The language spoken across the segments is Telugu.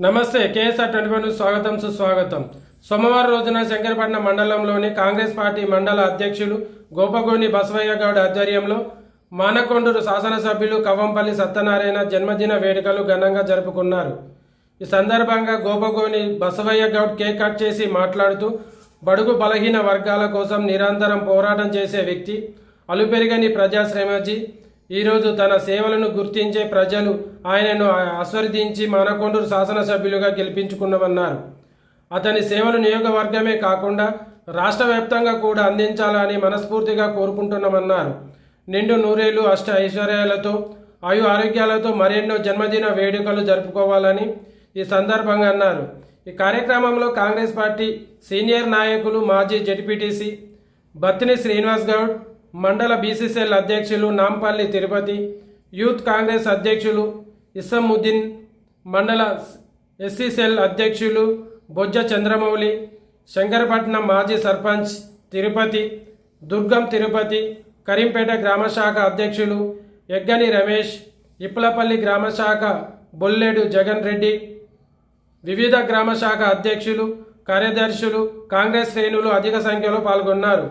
నమస్తే కేఎస్ఆర్ 24 న్యూస్ స్వాగతం సుస్వాగతం. సోమవారం రోజున శంకరపట్నం మండలంలోని కాంగ్రెస్ పార్టీ మండల అధ్యక్షులు గోపగోని బసవయ్య గౌడ్ ఆధ్వర్యంలో మానకొండూరు శాసనసభ్యులు కవ్వంపల్లి సత్యనారాయణ జన్మదిన వేడుకలు ఘనంగా జరుపుకున్నారు. ఈ సందర్భంగా గోపగోని బసవయ్య గౌడ్ కేక్ కట్ చేసి మాట్లాడుతూ బడుగు బలహీన వర్గాల కోసం నిరంతరం పోరాటం చేసే వ్యక్తి, అలుపెరగని ప్రజాశ్రమజీ. ఈరోజు తన సేవలను గుర్తించే ప్రజలు ఆయనను ఆస్వాదించి మానకొండూరు శాసనసభ్యులుగా గెలిపించుకున్నామన్నారు. అతని సేవలు నియోజకవర్గమే కాకుండా రాష్ట్ర వ్యాప్తంగా కూడా అందించాలని మనస్ఫూర్తిగా కోరుకుంటున్నామన్నారు. నిండు నూరేళ్లు అష్ట ఐశ్వర్యాలతో ఆయు ఆరోగ్యాలతో మరెన్నో జన్మదిన వేడుకలు జరుపుకోవాలని ఈ సందర్భంగా అన్నారు. ఈ కార్యక్రమంలో కాంగ్రెస్ పార్టీ సీనియర్ నాయకులు మాజీ జెడ్పీటీసీ బత్తిని శ్రీనివాస్ గౌడ్, మండల బీసీసీఎల్ అధ్యక్షులు నాంపల్లి తిరుపతి, యూత్ కాంగ్రెస్ అధ్యక్షులు ఇస్సముద్దీన్, మండల ఎస్సీసీఎల్ అధ్యక్షులు బొజ్జ చంద్రమౌళి, శంకరపట్నం మాజీ సర్పంచ్ తిరుపతి, దుర్గం తిరుపతి, కరీంపేట గ్రామశాఖ అధ్యక్షులు ఎగ్గని రమేష్, ఇప్పలపల్లి గ్రామశాఖ బొల్లేడు జగన్ రెడ్డి, వివిధ గ్రామశాఖ అధ్యక్షులు, కార్యదర్శులు, కాంగ్రెస్ శ్రేణులు అధిక సంఖ్యలో పాల్గొన్నారు.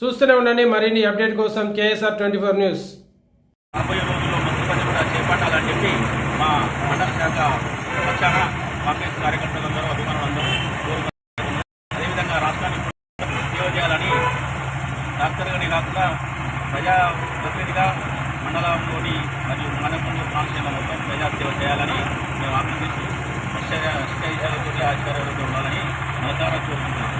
చూస్తూనే ఉండండి మరిన్ని అప్డేట్ కోసం కేఎస్ఆర్ 24 న్యూస్. రాబోయే రోజుల్లో మంత్రి పని కూడా చేపట్టాలని చెప్పి మా మండల శాఖ పక్షాన కాంగ్రెస్ కార్యకర్తలందరూ అభిమానులందరూ కోరుకుంటున్నారు. అదేవిధంగా రాష్ట్రానికి సేవ చేయాలని డాక్టర్గానే కాకుండా ప్రజా ప్రతినిధిగా మండలంలోని మరియు మానకొండూరు ప్రాంతంలో మొత్తం ప్రజా సేవ చేయాలని మేము ఆకాంక్షిస్తూ ఆశ్చర్యాలతో ఉండాలని మనసారా కోరుకుంటున్నాం.